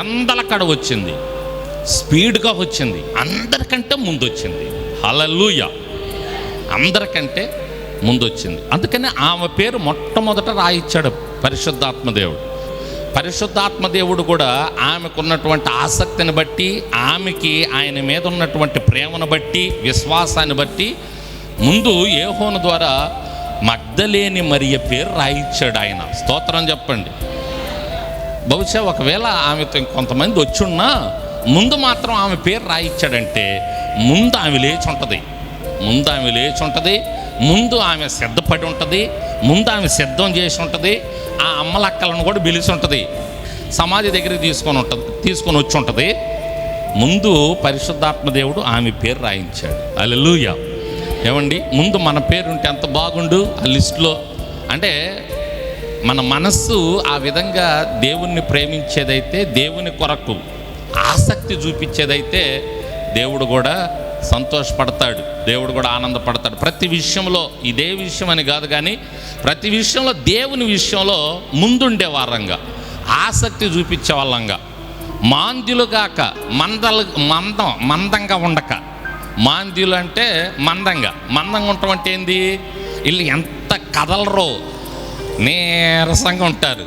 అందలకడ వచ్చింది, స్పీడ్గా వచ్చింది, అందరికంటే ముందు వచ్చింది. హల్లెలూయా! అందరికంటే ముందు వచ్చింది. అందుకని ఆమె పేరు మొట్టమొదట రాయించాడు పరిశుద్ధాత్మదేవుడు. పరిశుద్ధాత్మదేవుడు కూడా ఆమెకున్నటువంటి ఆసక్తిని బట్టి, ఆమెకి ఆయన మీద ఉన్నటువంటి ప్రేమను బట్టి, విశ్వాసాన్ని బట్టి ముందు యోహాను ద్వారా మగ్దలేని మరియ పేరు రాయించాడు ఆయన. స్తోత్రం చెప్పండి. బహుశా ఒకవేళ ఆమెతో ఇంకొంతమంది వచ్చున్నా ముందు మాత్రం ఆమె పేరు రాయించాడంటే ముందు ఆమె లేచి ఉంటుంది, ముందు ఆమె సిద్ధపడి ఉంటుంది, ముందు ఆమె సిద్ధం చేసి ఉంటుంది, ఆ అమ్మలక్కలను కూడా పిలిచి ఉంటుంది, సమాధి దగ్గరికి తీసుకొని వచ్చి ఉంటుంది. ముందు పరిశుద్ధాత్మదేవుడు ఆమె పేరు రాయించాడు. హల్లెలూయా! ఏమండి, ముందు మన పేరు ఉంటే ఎంత బాగుండు ఆ లిస్టులో. అంటే మన మనస్సు ఆ విధంగా దేవుణ్ణి ప్రేమించేదైతే, దేవుని కొరకు ఆసక్తి చూపించేదైతే దేవుడు కూడా సంతోషపడతాడు, దేవుడు కూడా ఆనందపడతాడు. ప్రతి విషయంలో, ఇదే విషయం అని కాదు కానీ ప్రతి విషయంలో దేవుని విషయంలో ముందుండే వారంగా, ఆసక్తి చూపించే వాళ్ళంగా, మాంద్యులు కాక మందంగా ఉండక. మాంద్యులు అంటే మందంగా ఉండటం అంటే ఏంది? వీళ్ళు ఎంత కదలరో, నీరసంగా ఉంటారు.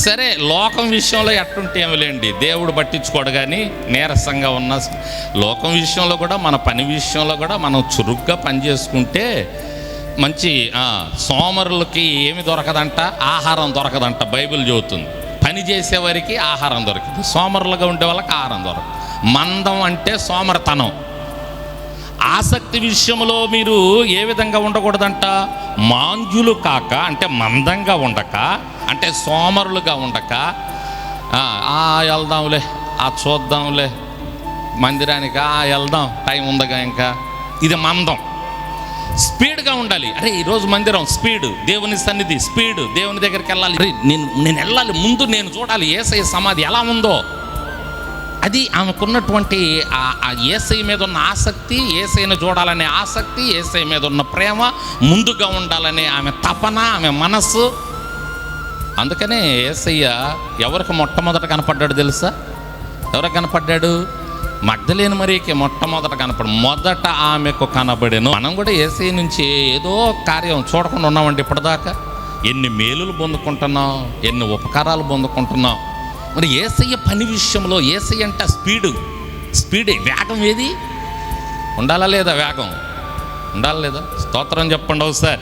సరే, లోకం విషయంలో ఎట్టుంటే ఏమిలేండి, దేవుడు పట్టించుకోడు. కానీ నీరసంగా ఉన్న లోకం విషయంలో కూడా, మన పని విషయంలో కూడా మనం చురుగ్గా పని చేసుకుంటే మంచి. సోమరులకి ఏమి దొరకదంట? ఆహారం దొరకదంట. బైబిల్ చెబుతుంది. పని చేసేవారికి ఆహారం దొరికింది, సోమరులుగా ఉండే వాళ్ళకి ఆహారం దొరకదు. మందం అంటే సోమరతనం. ఆసక్తి విషయంలో మీరు ఏ విధంగా ఉండకూడదంట? మాంద్యులు కాక, అంటే మందంగా ఉండక, అంటే సోమరులుగా ఉండక, వెళ్దాంలే, చూద్దాంలే, మందిరానికి వెళ్దాం, టైం ఉందగా ఇంకా, ఇది మందం. స్పీడ్గా ఉండాలి. అరే ఈరోజు మందిరం, స్పీడ్, దేవుని సన్నిధి, స్పీడ్, దేవుని దగ్గరికి వెళ్ళాలి, నేను వెళ్ళాలి, ముందు నేను చూడాలి యేసయ్య సమాధి ఎలా ఉందో. అది ఆమెకున్నటువంటి ఆ యేసయ్య మీద ఉన్న ఆసక్తి, యేసయ్యను చూడాలనే ఆసక్తి, యేసయ్య మీద ఉన్న ప్రేమ, ముందుగా ఉండాలనే ఆమె తపన, ఆమె మనస్సు. అందుకనే యేసయ్య ఎవరికి మొట్టమొదట కనపడ్డాడు తెలుసా? ఎవరికి కనపడ్డాడు? మగ్దలేని మరియకి మొట్టమొదట మొదట ఆమెకు కనబడెను. మనం కూడా యేసయ్య నుంచి ఏదో కార్యం చూడకుండా ఉన్నామండి ఇప్పటిదాకా. ఎన్ని మేలులు పొందుకుంటున్నాం, ఎన్ని ఉపకారాలు పొందుకుంటున్నాం. మరి యేసయ్య పని విషయంలో, యేసయ్య అంటే స్పీడే, వేగం ఏది ఉండాలా లేదా? వేగం ఉండాలా లేదా? స్తోత్రం చెప్పండి ఒకసారి.